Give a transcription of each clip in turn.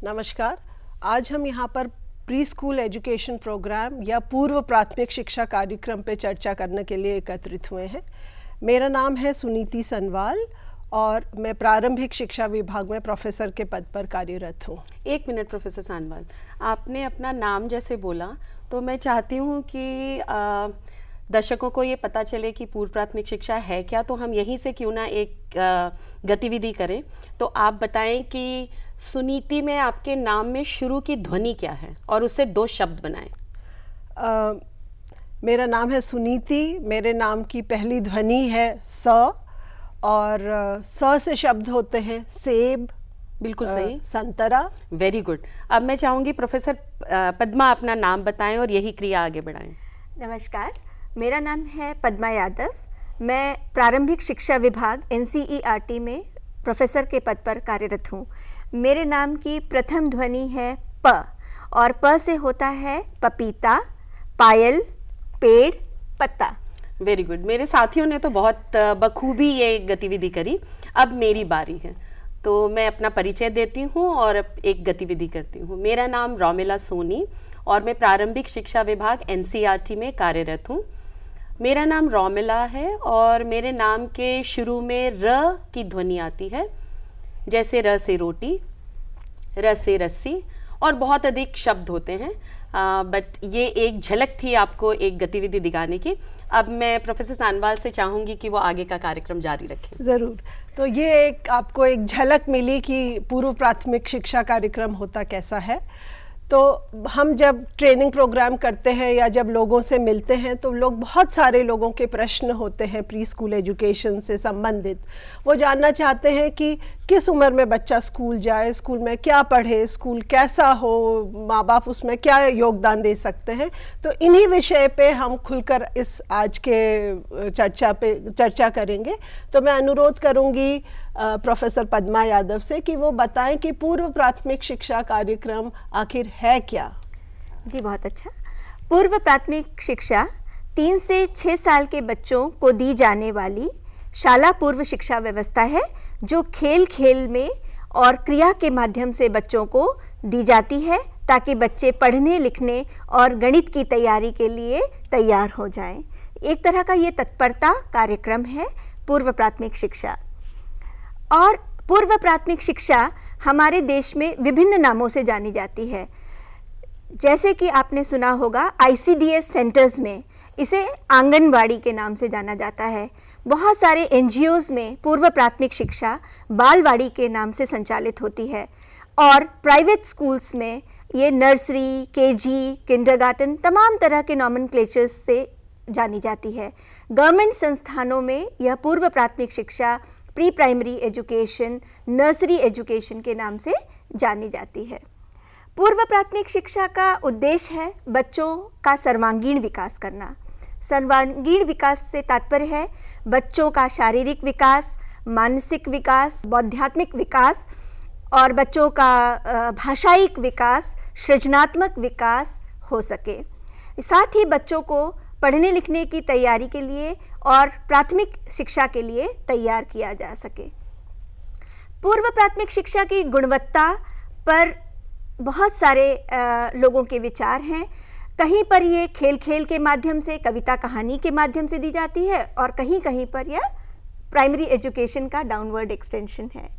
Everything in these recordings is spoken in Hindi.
नमस्कार। आज हम यहाँ पर प्री स्कूल एजुकेशन प्रोग्राम या पूर्व प्राथमिक शिक्षा कार्यक्रम पे चर्चा करने के लिए एकत्रित हुए हैं। मेरा नाम है सुनीति सनवाल और मैं प्रारंभिक शिक्षा विभाग में प्रोफेसर के पद पर कार्यरत हूँ। एक मिनट प्रोफेसर सानवाल, आपने अपना नाम जैसे बोला तो मैं चाहती हूँ कि दर्शकों को ये पता चले कि पूर्व प्राथमिक शिक्षा है क्या, तो हम यहीं से क्यों ना एक गतिविधि करें। तो आप बताएं कि सुनीति में आपके नाम में शुरू की ध्वनि क्या है और उससे 2 शब्द बनाएं। मेरा नाम है सुनीति, मेरे नाम की पहली ध्वनि है स और स से शब्द होते हैं सेब, बिल्कुल सही, संतरा। Very good. अब मैं चाहूँगी प्रोफेसर पद्मा अपना नाम बताएं और यही क्रिया आगे बढ़ाएं। नमस्कार, मेरा नाम है पद्मा यादव। मैं प्रारंभिक शिक्षा विभाग NCERT में प्रोफेसर के पद पर कार्यरत हूँ। मेरे नाम की प्रथम ध्वनि है प और प से होता है पपीता, पायल, पेड़, पत्ता। Very good. मेरे साथियों ने तो बहुत बखूबी ये गतिविधि करी। अब मेरी बारी है, तो मैं अपना परिचय देती हूँ और एक गतिविधि करती हूँ। मेरा नाम रोमिला सोनी और मैं प्रारंभिक शिक्षा विभाग NCERT में कार्यरत हूँ। मेरा नाम रोमिला है और मेरे नाम के शुरू में र की ध्वनि आती है, जैसे र से रोटी, र से रस्सी और बहुत अधिक शब्द होते हैं। बट ये एक झलक थी आपको एक गतिविधि दिखाने की। अब मैं प्रोफेसर सानवाल से चाहूँगी कि वो आगे का कार्यक्रम जारी रखें। ज़रूर। तो ये आपको एक झलक मिली कि पूर्व प्राथमिक शिक्षा कार्यक्रम होता कैसा है। तो हम जब ट्रेनिंग प्रोग्राम करते हैं या जब लोगों से मिलते हैं तो बहुत सारे लोगों के प्रश्न होते हैं प्री स्कूल एजुकेशन से संबंधित। वो जानना चाहते हैं कि किस उम्र में बच्चा स्कूल जाए, स्कूल में क्या पढ़े, स्कूल कैसा हो, माँ बाप उसमें क्या योगदान दे सकते हैं। तो इन्हीं विषय पे हम खुलकर इस आज के चर्चा करेंगे। तो मैं अनुरोध करूँगी प्रोफेसर पद्मा यादव से कि वो बताएं कि पूर्व प्राथमिक शिक्षा कार्यक्रम आखिर है क्या। जी, बहुत अच्छा। पूर्व प्राथमिक शिक्षा 3 से 6 साल के बच्चों को दी जाने वाली शाला पूर्व शिक्षा व्यवस्था है, जो खेल खेल में और क्रिया के माध्यम से बच्चों को दी जाती है ताकि बच्चे पढ़ने लिखने और गणित की तैयारी के लिए तैयार हो जाएं। एक तरह का ये तत्परता कार्यक्रम है पूर्व प्राथमिक शिक्षा। और पूर्व प्राथमिक शिक्षा हमारे देश में विभिन्न नामों से जानी जाती है। जैसे कि आपने सुना होगा ICDS सेंटर्स में इसे आंगनवाड़ी के नाम से जाना जाता है। बहुत सारे NGOs में पूर्व प्राथमिक शिक्षा बालवाड़ी के नाम से संचालित होती है और प्राइवेट स्कूल्स में ये नर्सरी, KG, किंडरगार्टन तमाम तरह के नॉमेनक्लेचर्स से जानी जाती है। गवर्नमेंट संस्थानों में यह पूर्व प्राथमिक शिक्षा pre primary education, nursery education के नाम से जानी जाती है। पूर्व प्राथमिक शिक्षा का उद्देश्य है बच्चों का सर्वांगीण विकास करना। सर्वांगीण विकास से तात्पर्य है बच्चों का शारीरिक विकास, मानसिक विकास, बौद्धात्मिक विकास और बच्चों का भाषायिक विकास, सृजनात्मक विकास हो सके। साथ ही बच्चों को पढ़ने लिखने की तैयारी के लिए और प्राथमिक शिक्षा के लिए तैयार किया जा सके। पूर्व प्राथमिक शिक्षा की गुणवत्ता पर बहुत सारे लोगों के विचार हैं। कहीं पर ये खेल खेल के माध्यम से, कविता कहानी के माध्यम से दी जाती है और कहीं कहीं पर यह प्राइमरी एजुकेशन का डाउनवर्ड एक्सटेंशन है।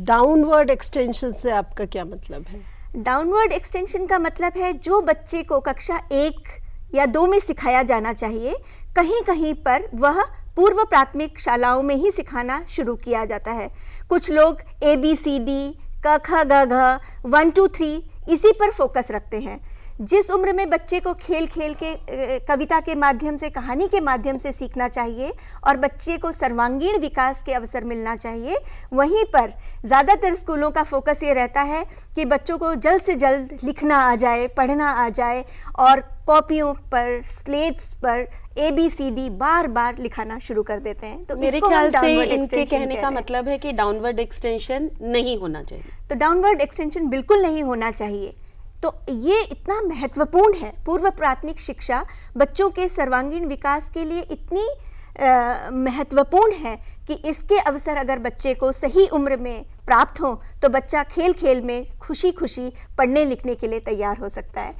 डाउनवर्ड एक्सटेंशन से आपका क्या मतलब है? डाउनवर्ड एक्सटेंशन का मतलब है जो बच्चे को कक्षा 1 या 2 में सिखाया जाना चाहिए, कहीं कहीं पर वह पूर्व प्राथमिक शालाओं में ही सिखाना शुरू किया जाता है। कुछ लोग ABCD, क ख ग घ 1 2 3 इसी पर फोकस रखते हैं। जिस उम्र में बच्चे को खेल खेल के कविता के माध्यम से, कहानी के माध्यम से सीखना चाहिए और बच्चे को सर्वांगीण विकास के अवसर मिलना चाहिए, वहीं पर ज़्यादातर स्कूलों का फोकस ये रहता है कि बच्चों को जल्द से जल्द लिखना आ जाए, पढ़ना आ जाए और कॉपियों पर, स्लेट्स पर ABCD बार बार लिखाना शुरू कर देते हैं। तो मेरे ख्याल से इनके कहने का मतलब है कि डाउनवर्ड एक्सटेंशन नहीं होना चाहिए। तो डाउनवर्ड एक्सटेंशन बिल्कुल नहीं होना चाहिए। तो ये इतना महत्वपूर्ण है। पूर्व प्राथमिक शिक्षा बच्चों के सर्वांगीण विकास के लिए इतनी महत्वपूर्ण है कि इसके अवसर अगर बच्चे को सही उम्र में प्राप्त हो तो बच्चा खेल खेल में खुशी खुशी पढ़ने लिखने के लिए तैयार हो सकता है।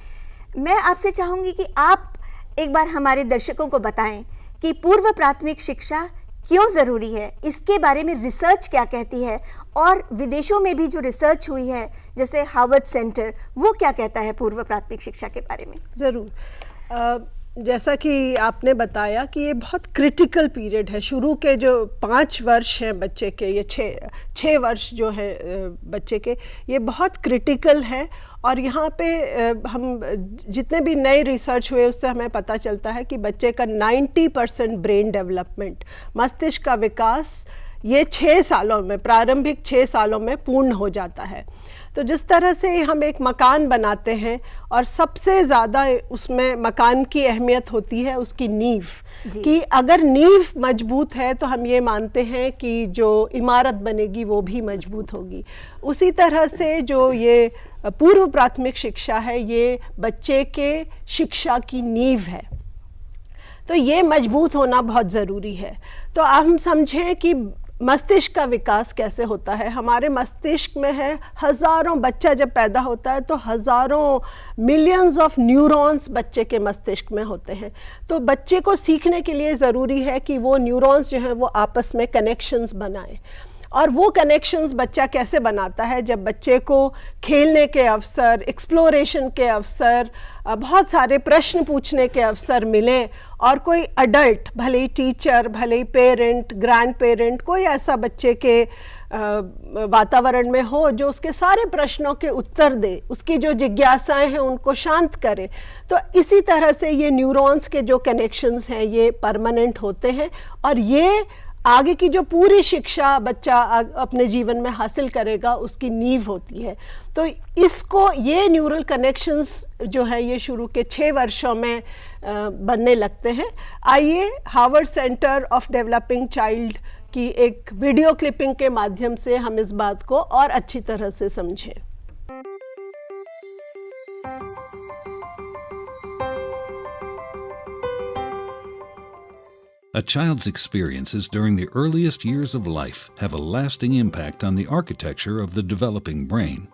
मैं आपसे चाहूँगी कि आप एक बार हमारे दर्शकों को बताएं कि पूर्व प्राथमिक शिक्षा क्यों ज़रूरी है, इसके बारे में रिसर्च क्या कहती है, और विदेशों में भी जो रिसर्च हुई है जैसे हार्वर्ड सेंटर, वो क्या कहता है पूर्व प्राथमिक शिक्षा के बारे में। ज़रूर। जैसा कि आपने बताया कि ये बहुत क्रिटिकल पीरियड है। शुरू के जो 5 वर्ष हैं बच्चे के, ये 6 वर्ष जो है बच्चे के, ये बहुत क्रिटिकल है। और यहाँ पे हम जितने भी नए रिसर्च हुए उससे हमें पता चलता है कि बच्चे का 90% ब्रेन डेवलपमेंट, मस्तिष्क का विकास, ये 6 सालों में, प्रारंभिक 6 सालों में पूर्ण हो जाता है। तो जिस तरह से हम एक मकान बनाते हैं और सबसे ज़्यादा उसमें मकान की अहमियत होती है उसकी नींव, कि अगर नींव मजबूत है तो हम ये मानते हैं कि जो इमारत बनेगी वो भी मजबूत होगी। उसी तरह से जो ये पूर्व प्राथमिक शिक्षा है, ये बच्चे के शिक्षा की नींव है, तो ये मजबूत होना बहुत ज़रूरी है। तो हम समझें कि मस्तिष्क का विकास कैसे होता है। हमारे मस्तिष्क में है हज़ारों, बच्चा जब पैदा होता है तो हज़ारों मिलियंस ऑफ न्यूरॉन्स बच्चे के मस्तिष्क में होते हैं। तो बच्चे को सीखने के लिए ज़रूरी है कि वो न्यूरॉन्स जो हैं वो आपस में कनेक्शंस बनाएं। और वो कनेक्शंस बच्चा कैसे बनाता है, जब बच्चे को खेलने के अवसर, एक्सप्लोरेशन के अवसर, बहुत सारे प्रश्न पूछने के अवसर मिलें, और कोई अडल्ट, भले ही टीचर, भले ही पेरेंट, ग्रैंड पेरेंट, कोई ऐसा बच्चे के वातावरण में हो जो उसके सारे प्रश्नों के उत्तर दे, उसकी जो जिज्ञासाएं हैं उनको शांत करे। तो इसी तरह से ये न्यूरॉन्स के जो कनेक्शंस हैं ये परमानेंट होते हैं, और ये आगे की जो पूरी शिक्षा बच्चा अपने जीवन में हासिल करेगा उसकी नींव होती है। तो इसको, ये न्यूरल कनेक्शंस जो है ये शुरू के 6 वर्षों में बनने लगते हैं। आइए Harvard centre of developing child की एक वीडियो क्लिपिंग के माध्यम से हम इस बात को और अच्छी तरह से समझें। A child's experiences during the earliest years of life have a lasting impact on the architecture of the developing brain.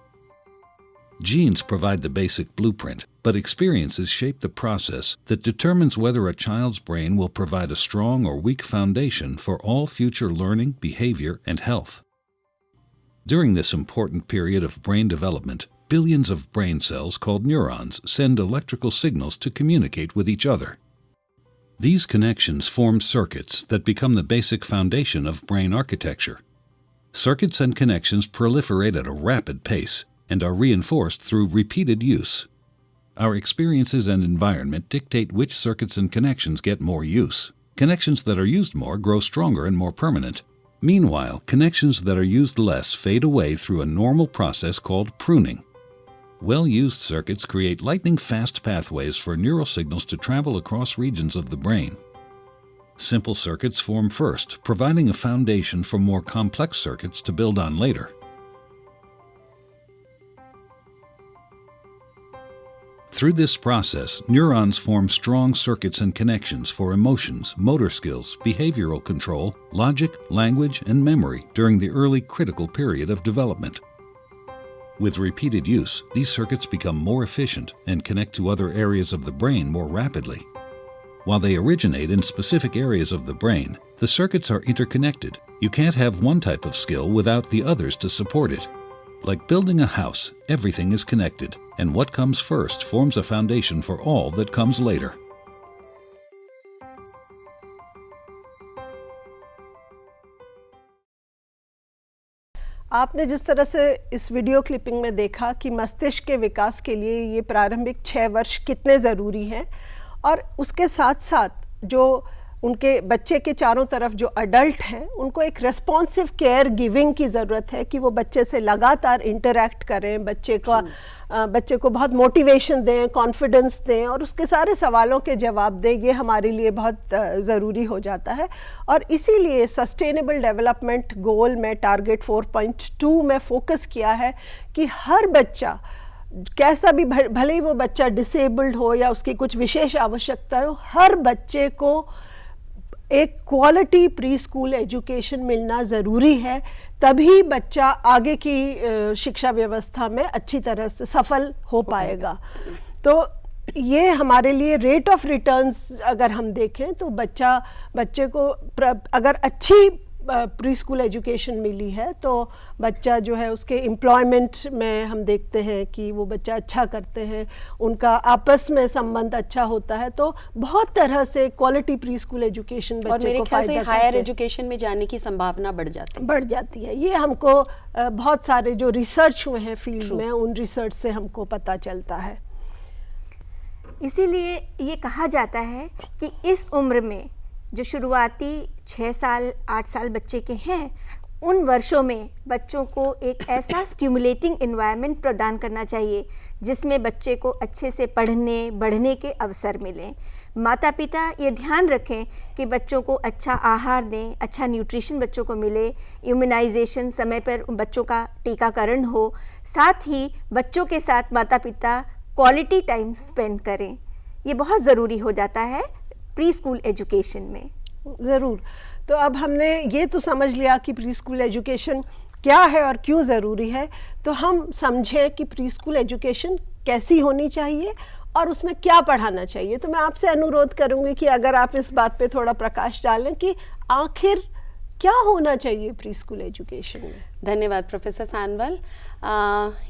Genes provide the basic blueprint, but experiences shape the process that determines whether a child's brain will provide a strong or weak foundation for all future learning, behavior, and health. During this important period of brain development, billions of brain cells called neurons send electrical signals to communicate with each other. These connections form circuits that become the basic foundation of brain architecture. Circuits and connections proliferate at a rapid pace and are reinforced through repeated use. Our experiences and environment dictate which circuits and connections get more use. Connections that are used more grow stronger and more permanent. Meanwhile, connections that are used less fade away through a normal process called pruning. Well-used circuits create lightning-fast pathways for neural signals to travel across regions of the brain. Simple circuits form first, providing a foundation for more complex circuits to build on later. Through this process, neurons form strong circuits and connections for emotions, motor skills, behavioral control, logic, language, and memory during the early critical period of development. With repeated use, these circuits become more efficient and connect to other areas of the brain more rapidly. While they originate in specific areas of the brain, the circuits are interconnected. You can't have one type of skill without the others to support it. Like building a house, everything is connected, and what comes first forms a foundation for all that comes later. आपने जिस तरह से इस वीडियो क्लिपिंग में देखा कि मस्तिष्क के विकास के लिए ये प्रारंभिक 6 वर्ष कितने ज़रूरी हैं, और उसके साथ साथ जो उनके बच्चे के चारों तरफ जो अडल्ट हैं उनको एक रेस्पॉन्सिव केयर गिविंग की ज़रूरत है कि वो बच्चे से लगातार इंटरेक्ट करें, बच्चे को बहुत मोटिवेशन दें, कॉन्फिडेंस दें और उसके सारे सवालों के जवाब दें। ये हमारे लिए बहुत ज़रूरी हो जाता है। और इसीलिए सस्टेनेबल डेवलपमेंट गोल में टारगेट 4.2 में फोकस किया है कि हर बच्चा, कैसा भी भले ही वो बच्चा डिसेबल्ड हो या उसकी कुछ विशेष आवश्यकता हो, हर बच्चे को एक क्वालिटी प्री स्कूल एजुकेशन मिलना ज़रूरी है, तभी बच्चा आगे की शिक्षा व्यवस्था में अच्छी तरह से सफल हो पाएगा। तो ये हमारे लिए रेट ऑफ रिटर्न्स अगर हम देखें तो बच्चे को अगर अच्छी प्री स्कूल एजुकेशन मिली है तो बच्चा जो है उसके एम्प्लॉयमेंट में हम देखते हैं कि वो बच्चा अच्छा करते हैं, उनका आपस में संबंध अच्छा होता है। तो बहुत तरह से क्वालिटी प्री स्कूल एजुकेशन बच्चे को और मेरे ख्याल से फायदा हायर करते हैं। एजुकेशन में जाने की संभावना बढ़ जाती है। ये हमको बहुत सारे जो रिसर्च हुए हैं फील्ड में, उन रिसर्च से हमको पता चलता है। इसीलिए ये कहा जाता है कि इस उम्र में जो शुरुआती 6 साल 8 साल बच्चे के हैं, उन वर्षों में बच्चों को एक ऐसा स्टिमुलेटिंग एनवायरनमेंट प्रदान करना चाहिए जिसमें बच्चे को अच्छे से पढ़ने बढ़ने के अवसर मिलें। माता पिता ये ध्यान रखें कि बच्चों को अच्छा आहार दें, अच्छा न्यूट्रिशन बच्चों को मिले, इम्यूनाइजेशन समय पर बच्चों का टीकाकरण हो, साथ ही बच्चों के साथ माता पिता क्वालिटी टाइम स्पेंड करें। ये बहुत ज़रूरी हो जाता है प्री स्कूल एजुकेशन में। ज़रूर। तो अब हमने ये तो समझ लिया कि प्री स्कूल एजुकेशन क्या है और क्यों ज़रूरी है, तो हम समझें कि प्री स्कूल एजुकेशन कैसी होनी चाहिए और उसमें क्या पढ़ाना चाहिए। तो मैं आपसे अनुरोध करूँगी कि अगर आप इस बात पे थोड़ा प्रकाश डालें कि आखिर क्या होना चाहिए प्री स्कूल एजुकेशन में। धन्यवाद प्रोफेसर सानवाल।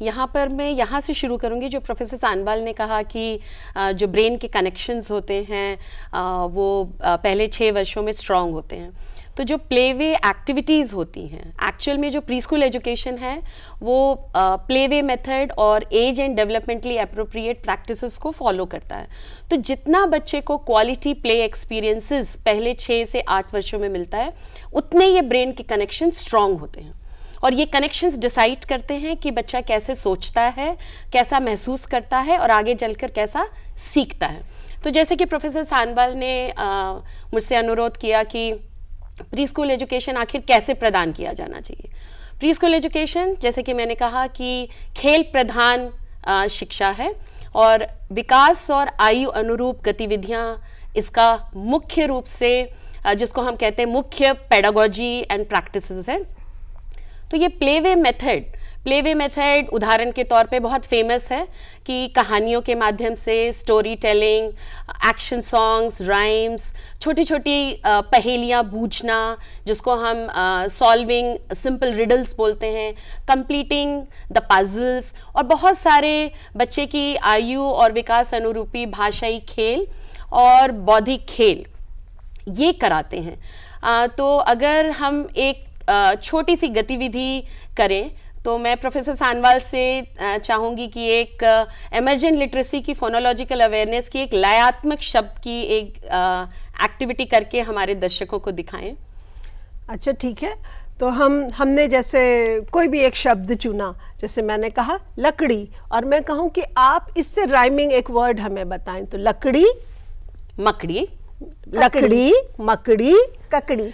यहाँ पर मैं यहाँ से शुरू करूँगी। जो प्रोफेसर सानवाल ने कहा कि जो ब्रेन के कनेक्शंस होते हैं वो पहले 6 वर्षों में स्ट्रॉन्ग होते हैं। तो जो प्लेवे एक्टिविटीज़ होती हैं, एक्चुअल में जो प्री स्कूल एजुकेशन है वो प्लेवे मेथड और age and developmentally appropriate practices को फॉलो करता है। तो जितना बच्चे को क्वालिटी प्ले एक्सपीरियंसेस पहले 6 से 8 वर्षों में मिलता है, उतने ये ब्रेन के कनेक्शन स्ट्रॉन्ग होते हैं और ये कनेक्शंस डिसाइड करते हैं कि बच्चा कैसे सोचता है, कैसा महसूस करता है और आगे चलकर कैसा सीखता है। तो जैसे कि प्रोफेसर सानवाल ने मुझसे अनुरोध किया कि प्री स्कूल एजुकेशन आखिर कैसे प्रदान किया जाना चाहिए। प्री स्कूल एजुकेशन, जैसे कि मैंने कहा कि खेल प्रधान शिक्षा है और विकास और आयु अनुरूप गतिविधियां इसका मुख्य रूप से जिसको हम कहते हैं मुख्य पेडागोजी एंड प्रैक्टिसेस है। तो ये प्लेवे मेथड उदाहरण के तौर पे बहुत फेमस है कि कहानियों के माध्यम से story telling, action songs, rhymes, छोटी छोटी पहेलियाँ बूझना जिसको हम सॉल्विंग सिंपल रिडल्स बोलते हैं, कंप्लीटिंग द पजल्स और बहुत सारे बच्चे की आयु और विकास अनुरूपी भाषाई खेल और बौद्धिक खेल ये कराते हैं। तो अगर हम एक छोटी सी गतिविधि करें तो मैं प्रोफेसर सानवाल से चाहूँगी कि एक एमर्जेंट लिटरेसी की फोनोलॉजिकल अवेयरनेस की एक लयात्मक शब्द की एक एक्टिविटी करके हमारे दर्शकों को दिखाएं। अच्छा, ठीक है। तो हमने जैसे कोई भी एक शब्द चुना, जैसे मैंने कहा लकड़ी, और मैं कहूँ कि आप इससे राइमिंग एक वर्ड हमें बताएं। तो लकड़ी, मकड़ी, लकड़ी, मकड़ी, ककड़ी,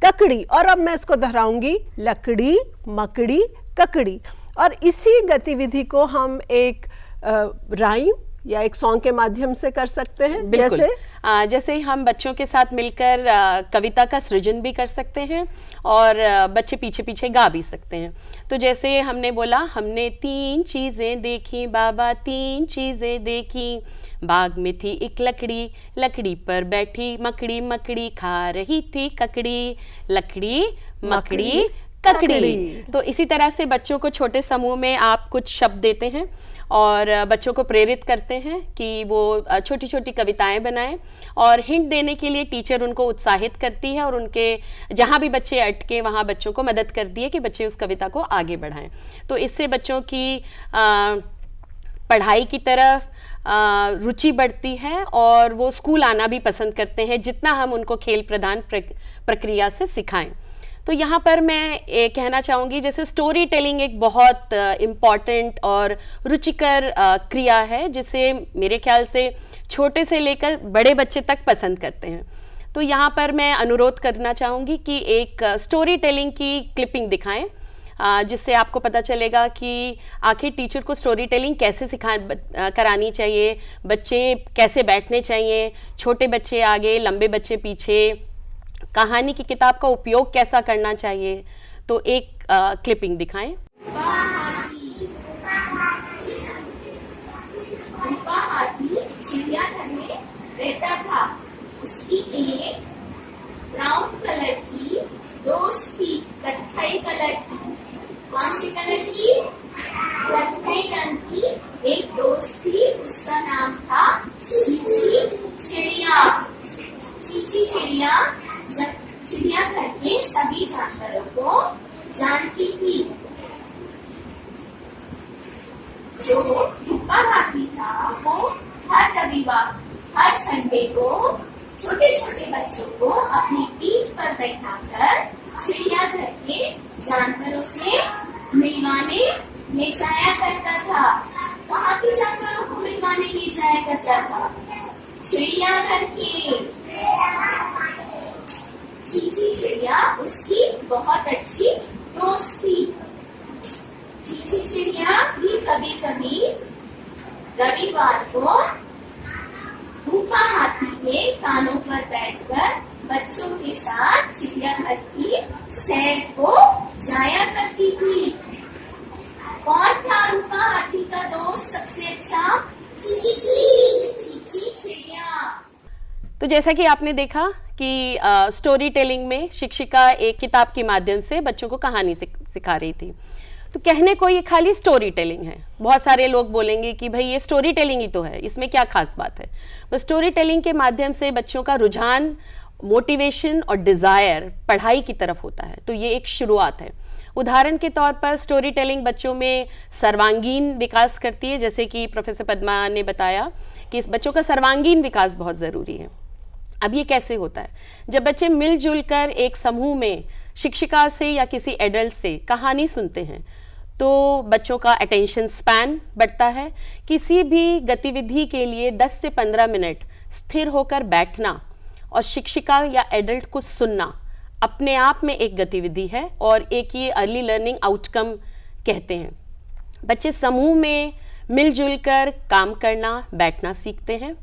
ककड़ी, और अब मैं इसको दोहराऊंगी, लकड़ी, मकड़ी, ककड़ी। और इसी गतिविधि को हम एक राइम या एक सॉन्ग के माध्यम से कर सकते हैं। बिल्कुल। जैसे हम बच्चों के साथ मिलकर कविता का सृजन भी कर सकते हैं और बच्चे पीछे पीछे गा भी सकते हैं। तो जैसे हमने बोला, हमने 3 चीजें देखी बाबा, 3 चीजें देखी, बाग में थी एक लकड़ी, लकड़ी पर बैठी मकड़ी, मकड़ी खा रही थी ककड़ी, लकड़ी मकड़ी ककड़ी। तो इसी तरह से बच्चों को छोटे समूह में आप कुछ शब्द देते हैं और बच्चों को प्रेरित करते हैं कि वो छोटी छोटी कविताएं बनाएं, और हिंट देने के लिए टीचर उनको उत्साहित करती है और उनके जहाँ भी बच्चे अटके वहाँ बच्चों को मदद करती है कि बच्चे उस कविता को आगे बढ़ाएं। तो इससे बच्चों की पढ़ाई की तरफ रुचि बढ़ती है और वो स्कूल आना भी पसंद करते हैं जितना हम उनको खेल प्रदान प्रक्रिया से सिखाएं। तो यहाँ पर मैं कहना चाहूँगी, जैसे स्टोरी टेलिंग एक बहुत इम्पॉर्टेंट और रुचिकर क्रिया है जिसे मेरे ख्याल से छोटे से लेकर बड़े बच्चे तक पसंद करते हैं। तो यहाँ पर मैं अनुरोध करना चाहूँगी कि एक स्टोरी टेलिंग की क्लिपिंग दिखाएं जिससे आपको पता चलेगा कि आखिर टीचर को स्टोरी टेलिंग कैसे करानी चाहिए, बच्चे कैसे बैठने चाहिए, छोटे बच्चे आगे, लंबे बच्चे पीछे, कहानी की किताब का उपयोग कैसा करना चाहिए, तो एक क्लिपिंग दिखाएं। रूपा हाथी चिड़ियाघर में रहता था। उसकी एक ब्राउन कलर की दोस्त थी, कत्थई कलर की। कौन सी कलर की? कत्थई रंग की एक दोस्त थी, उसका नाम था चीची चिड़िया। चीची चिड़िया जब चिड़ियाघर के सभी जानवरों को जानती थी। जो रूपा हाथी था वो हर रविवार, हर संडे को छोटे छोटे बच्चों को अपनी पीठ पर बैठाकर चिड़ियाघर के जानवरों से मिलवाने ले जाया करता था। कहाँ के जानवरों को मिलवाने ले जाया करता था? चिड़ियाघर के। चीची चिड़िया उसकी बहुत अच्छी दोस्त थी। चीची चिड़िया भी कभी कभी रविवार को रूपा हाथी के कानों पर बैठकर बच्चों के साथ चिड़ियाघर की सैर को जाया करती थी। कौन था रूपा हाथी का दोस्त सबसे अच्छा? चीची चिड़िया। तो जैसा कि आपने देखा कि स्टोरी टेलिंग में शिक्षिका एक किताब के माध्यम से बच्चों को कहानी सिखा रही थी। तो कहने को ये खाली स्टोरी टेलिंग है। बहुत सारे लोग बोलेंगे कि भाई ये स्टोरी टेलिंग ही तो है, इसमें क्या खास बात है। बस स्टोरी टेलिंग के माध्यम से बच्चों का रुझान, मोटिवेशन और डिज़ायर पढ़ाई की तरफ होता है। तो ये एक शुरुआत है। उदाहरण के तौर पर स्टोरी टेलिंग बच्चों में सर्वांगीण विकास करती है, जैसे कि प्रोफेसर पद्मा ने बताया कि इस बच्चों का सर्वांगीण विकास बहुत ज़रूरी है। अब ये कैसे होता है? जब बच्चे मिलजुल कर एक समूह में शिक्षिका से या किसी एडल्ट से कहानी सुनते हैं तो बच्चों का अटेंशन स्पैन बढ़ता है। किसी भी गतिविधि के लिए 10 से 15 मिनट स्थिर होकर बैठना और शिक्षिका या एडल्ट को सुनना अपने आप में एक गतिविधि है और एक ये अर्ली लर्निंग आउटकम कहते हैं। बच्चे समूह में मिलजुल कर काम करना, बैठना सीखते हैं।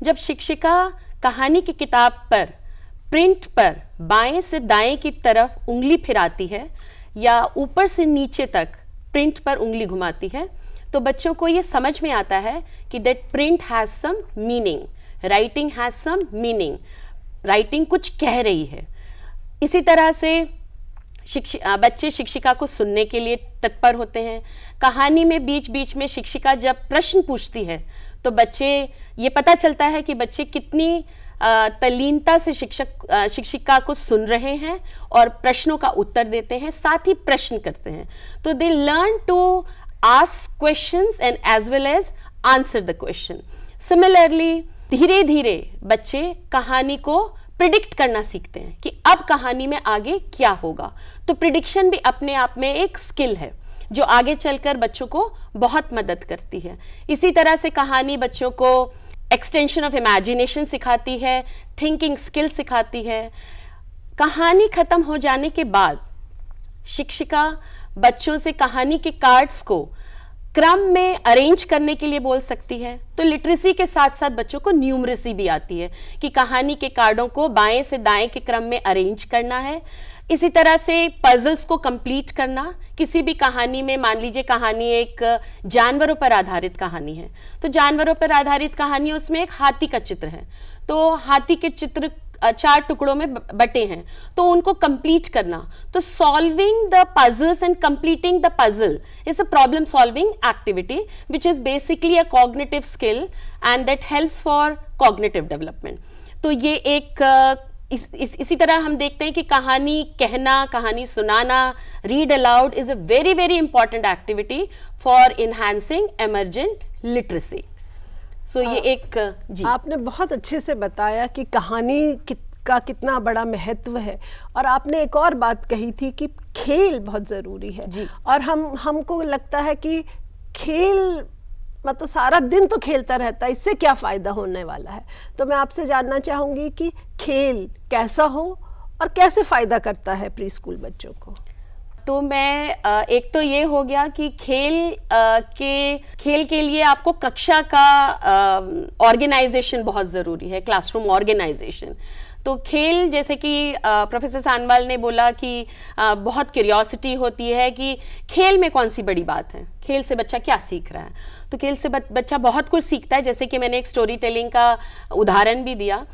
जब शिक्षिका कहानी की किताब पर प्रिंट पर बाएं से दाएं की तरफ उंगली फिराती है या ऊपर से नीचे तक प्रिंट पर उंगली घुमाती है तो बच्चों को ये समझ में आता है कि that print has some meaning, writing has some meaning, writing कुछ कह रही है। इसी तरह से बच्चे शिक्षिका को सुनने के लिए तत्पर होते हैं। कहानी में बीच बीच में शिक्षिका जब प्रश्न पूछती है तो बच्चे, ये पता चलता है कि बच्चे कितनी तल्लीनता से शिक्षिका को सुन रहे हैं और प्रश्नों का उत्तर देते हैं, साथ ही प्रश्न करते हैं। तो they learn to ask questions and as well as answer the question. Similarly धीरे धीरे बच्चे कहानी को प्रिडिक्ट करना सीखते हैं कि अब कहानी में आगे क्या होगा। तो प्रिडिक्शन भी अपने आप में एक स्किल है जो आगे चलकर बच्चों को बहुत मदद करती है। इसी तरह से कहानी बच्चों को एक्सटेंशन ऑफ इमेजिनेशन सिखाती है, थिंकिंग स्किल सिखाती है। कहानी खत्म हो जाने के बाद शिक्षिका बच्चों से कहानी के कार्ड्स को क्रम में अरेंज करने के लिए बोल सकती है। तो लिटरेसी के साथ साथ बच्चों को न्यूमरेसी भी आती है कि कहानी के कार्डों को बाएं से दाएं के क्रम में अरेंज करना है। इसी तरह से पजल्स को कंप्लीट करना। किसी भी कहानी में, मान लीजिए कहानी एक जानवरों पर आधारित कहानी है, तो जानवरों पर आधारित कहानी, उसमें एक हाथी का चित्र है, तो हाथी के चित्र 4 टुकड़ों में बटे हैं, तो उनको कंप्लीट करना। तो solving the puzzles and completing the puzzle is a problem solving activity which is basically a cognitive skill and that helps for cognitive development. तो ये एक इसी तरह हम देखते हैं कि कहानी कहना, कहानी सुनाना, read aloud is a very very important activity for enhancing emergent literacy. So ये एक जी आपने बहुत अच्छे से बताया कि कहानी का कितना बड़ा महत्व है। और आपने एक और बात कही थी कि खेल बहुत ज़रूरी है जी। और हमको लगता है कि खेल मतलब सारा दिन तो खेलता रहता है, इससे क्या फ़ायदा होने वाला है। तो मैं आपसे जानना चाहूँगी कि खेल कैसा हो और कैसे फ़ायदा करता है प्री स्कूल बच्चों को। तो मैं एक तो ये हो गया कि खेल के लिए आपको कक्षा का ऑर्गेनाइजेशन बहुत ज़रूरी है, क्लासरूम ऑर्गेनाइजेशन। तो खेल, जैसे कि प्रोफेसर सानवाल ने बोला कि बहुत क्यूरियोसिटी होती है कि खेल में कौन सी बड़ी बात है, खेल से बच्चा क्या सीख रहा है। तो खेल से बच्चा बहुत कुछ सीखता है, जैसे कि मैंने एक स्टोरी टेलिंग का उदाहरण भी दिया।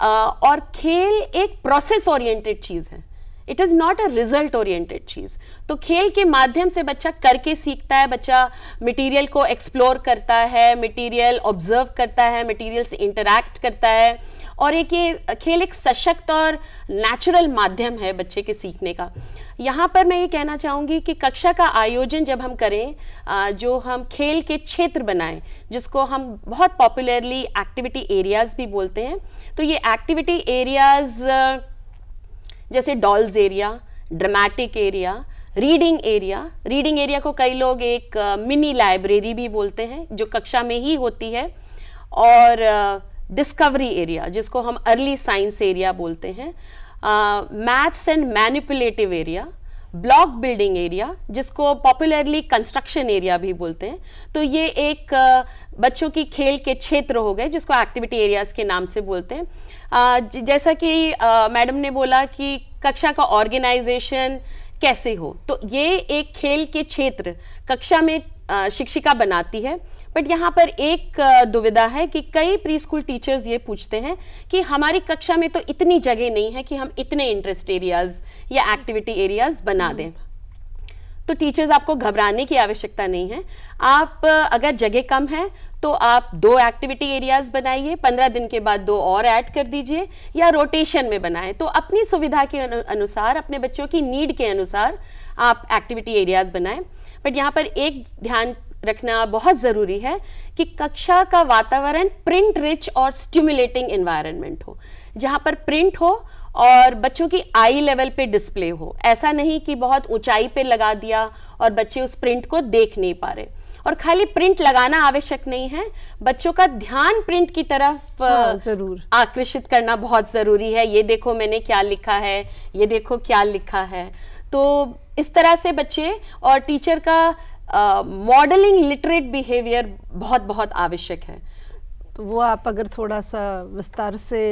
और खेल एक प्रोसेस ओरिएंटेड चीज़ है, it is not a result oriented चीज़। तो खेल के माध्यम से बच्चा करके सीखता है, बच्चा मटेरियल को एक्सप्लोर करता है, मटेरियल ऑब्जर्व करता है, मटेरियल से इंटरैक्ट करता है। और एक ये खेल एक सशक्त और नेचुरल माध्यम है बच्चे के सीखने का। यहाँ पर मैं ये कहना चाहूँगी कि कक्षा का आयोजन जब हम करें, जो हम खेल के क्षेत्र बनाएं, जिसको हम बहुत पॉपुलरली एक्टिविटी एरियाज़ भी बोलते हैं। तो ये एक्टिविटी एरियाज़ जैसे dolls area, dramatic area, reading area को कई लोग एक मिनी लाइब्रेरी भी बोलते हैं जो कक्षा में ही होती है। और डिस्कवरी एरिया जिसको हम अर्ली साइंस एरिया बोलते हैं। Maths and manipulative area, block building area जिसको पॉपुलरली कंस्ट्रक्शन एरिया भी बोलते हैं। तो ये एक बच्चों की खेल के क्षेत्र हो गए जिसको एक्टिविटी एरियाज के नाम से बोलते हैं। जैसा कि मैडम ने बोला कि कक्षा का ऑर्गेनाइजेशन कैसे हो, तो ये एक खेल के क्षेत्र कक्षा में शिक्षिका बनाती है। बट यहाँ पर एक दुविधा है कि कई प्री स्कूल टीचर्स ये पूछते हैं कि हमारी कक्षा में तो इतनी जगह नहीं है कि हम इतने इंटरेस्ट एरियाज या एक्टिविटी एरियाज बना दें। तो टीचर्स, आपको घबराने की आवश्यकता नहीं है। आप अगर जगह कम है तो आप 2 एक्टिविटी एरियाज बनाइए, 15 दिन के बाद 2 और ऐड कर दीजिए, या रोटेशन में बनाएं। तो अपनी सुविधा के अनुसार, अपने बच्चों की नीड के अनुसार आप एक्टिविटी एरियाज बनाएं। बट यहाँ पर एक ध्यान रखना बहुत ज़रूरी है कि कक्षा का वातावरण प्रिंट रिच और स्टिमुलेटिंग एनवायरनमेंट हो, जहाँ पर प्रिंट हो और बच्चों की आई लेवल पे डिस्प्ले हो। ऐसा नहीं कि बहुत ऊंचाई पे लगा दिया और बच्चे उस प्रिंट को देख नहीं पा रहे। और खाली प्रिंट लगाना आवश्यक नहीं है, बच्चों का ध्यान प्रिंट की तरफ जरूर आकर्षित करना बहुत ज़रूरी है। ये देखो मैंने क्या लिखा है, ये देखो क्या लिखा है। तो इस तरह से बच्चे और टीचर का मॉडलिंग लिटरेट बिहेवियर बहुत बहुत आवश्यक है। तो वो आप अगर थोड़ा सा विस्तार से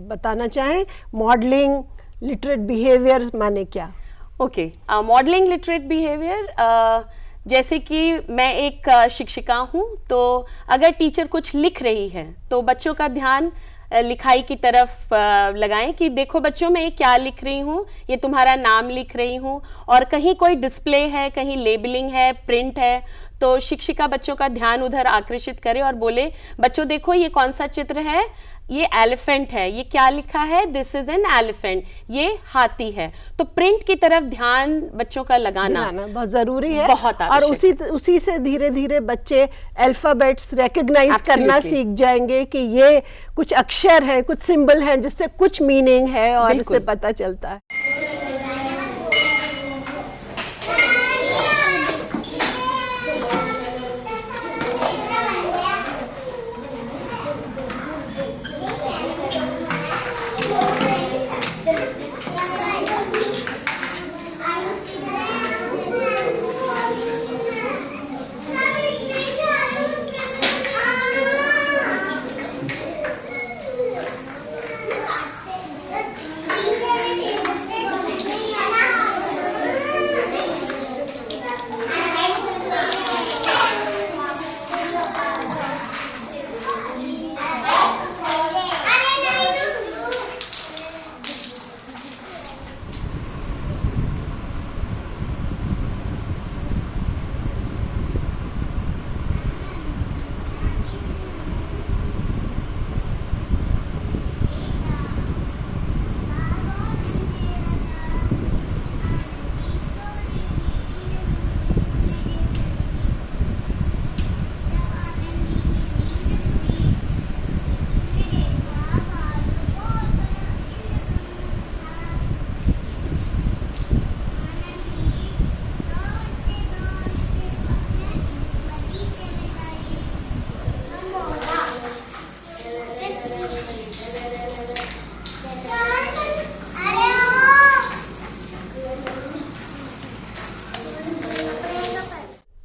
बताना चाहें, मॉडलिंग लिटरेट बिहेवियर माने क्या? ओके, मॉडलिंग लिटरेट बिहेवियर, जैसे कि मैं एक शिक्षिका हूँ, तो अगर टीचर कुछ लिख रही है तो बच्चों का ध्यान लिखाई की तरफ लगाएं कि देखो बच्चों मैं ये क्या लिख रही हूँ, ये तुम्हारा नाम लिख रही हूँ। और कहीं कोई डिस्प्ले है, कहीं लेबलिंग है, प्रिंट है, तो शिक्षिका बच्चों का ध्यान उधर आकर्षित करे और बोले बच्चों देखो ये कौन सा चित्र है, ये एलिफेंट है, ये क्या लिखा है, दिस इज एन एलिफेंट, ये हाथी है। तो प्रिंट की तरफ ध्यान बच्चों का लगाना बहुत जरूरी है, बहुत और उसी से धीरे धीरे बच्चे अल्फाबेट्स रिकॉग्नाइज करना सीख जाएंगे कि ये कुछ अक्षर है, कुछ सिंबल है जिससे कुछ मीनिंग है और इससे पता चलता है।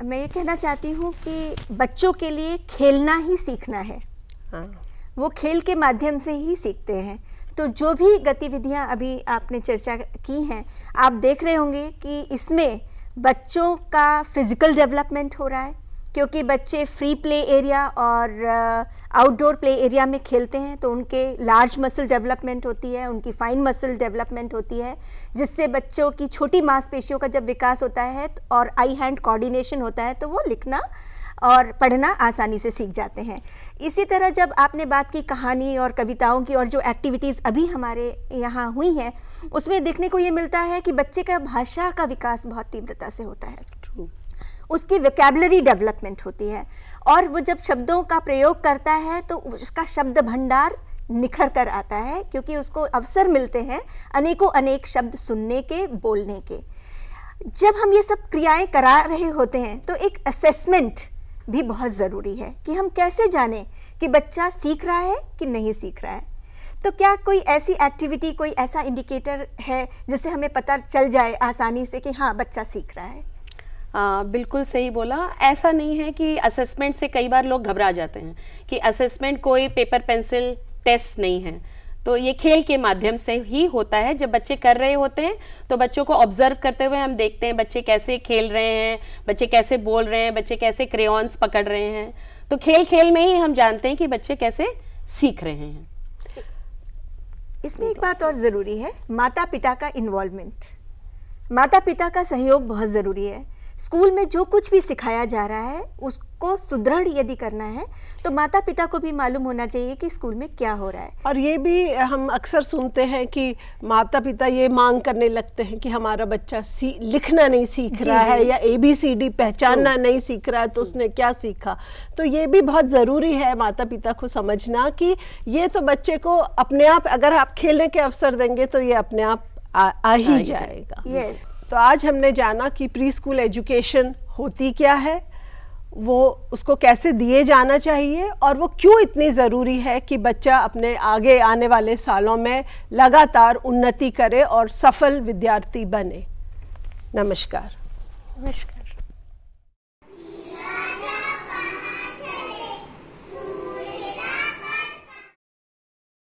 मैं ये कहना चाहती हूँ कि बच्चों के लिए खेलना ही सीखना है। हाँ। वो खेल के माध्यम से ही सीखते हैं। तो जो भी गतिविधियां अभी आपने चर्चा की हैं, आप देख रहे होंगे कि इसमें बच्चों का फिजिकल डेवलपमेंट हो रहा है, क्योंकि बच्चे फ्री प्ले एरिया और आउटडोर प्ले एरिया में खेलते हैं, तो उनके लार्ज मसल डेवलपमेंट होती है, उनकी फाइन मसल डेवलपमेंट होती है, जिससे बच्चों की छोटी मांसपेशियों का जब विकास होता है और आई हैंड कोऑर्डिनेशन होता है, तो वो लिखना और पढ़ना आसानी से सीख जाते हैं। इसी तरह जब आपने बात की कहानी और कविताओं की और जो एक्टिविटीज़ अभी हमारे यहाँ हुई हैं, उसमें देखने को ये मिलता है कि बच्चे का भाषा का विकास बहुत तीव्रता से होता है, True. उसकी वोकैबुलरी डेवलपमेंट होती है, और वो जब शब्दों का प्रयोग करता है तो उसका शब्द भंडार निखर कर आता है, क्योंकि उसको अवसर मिलते हैं अनेकों अनेक शब्द सुनने के, बोलने के। जब हम ये सब क्रियाएं करा रहे होते हैं तो एक असेसमेंट भी बहुत ज़रूरी है कि हम कैसे जानें कि बच्चा सीख रहा है कि नहीं सीख रहा है। तो क्या कोई ऐसी एक्टिविटी, कोई ऐसा इंडिकेटर है जिससे हमें पता चल जाए आसानी से कि हाँ बच्चा सीख रहा है? बिल्कुल सही बोला। ऐसा नहीं है कि असेसमेंट से कई बार लोग घबरा जाते हैं कि असेसमेंट कोई पेपर पेंसिल टेस्ट नहीं है, तो ये खेल के माध्यम से ही होता है। जब बच्चे कर रहे होते हैं तो बच्चों को ऑब्जर्व करते हुए हम देखते हैं बच्चे कैसे खेल रहे हैं, बच्चे कैसे बोल रहे हैं, बच्चे कैसे क्रेयॉन्स पकड़ रहे हैं। तो खेल खेल में ही हम जानते हैं कि बच्चे कैसे सीख रहे हैं। इसमें एक बात और ज़रूरी है, माता पिता का इन्वॉल्वमेंट, माता पिता का सहयोग बहुत ज़रूरी है। स्कूल में जो कुछ भी सिखाया जा रहा है उसको सुदृढ़ यदि करना है तो माता पिता को भी मालूम होना चाहिए कि स्कूल में क्या हो रहा है। और ये भी हम अक्सर सुनते हैं कि माता पिता ये मांग करने लगते हैं कि हमारा बच्चा लिखना नहीं सीख रहा है या ABCD पहचानना नहीं सीख रहा है, तो उसने क्या सीखा। तो ये भी बहुत ज़रूरी है माता पिता को समझना कि ये तो बच्चे को अपने आप, अगर आप खेलने के अवसर देंगे तो ये अपने आप आ ही जाएगा। यस। तो आज हमने जाना कि प्री स्कूल एजुकेशन होती क्या है, वो उसको कैसे दिए जाना चाहिए और वो क्यों इतनी ज़रूरी है कि बच्चा अपने आगे आने वाले सालों में लगातार उन्नति करे और सफल विद्यार्थी बने। नमस्कार। नमस्कार।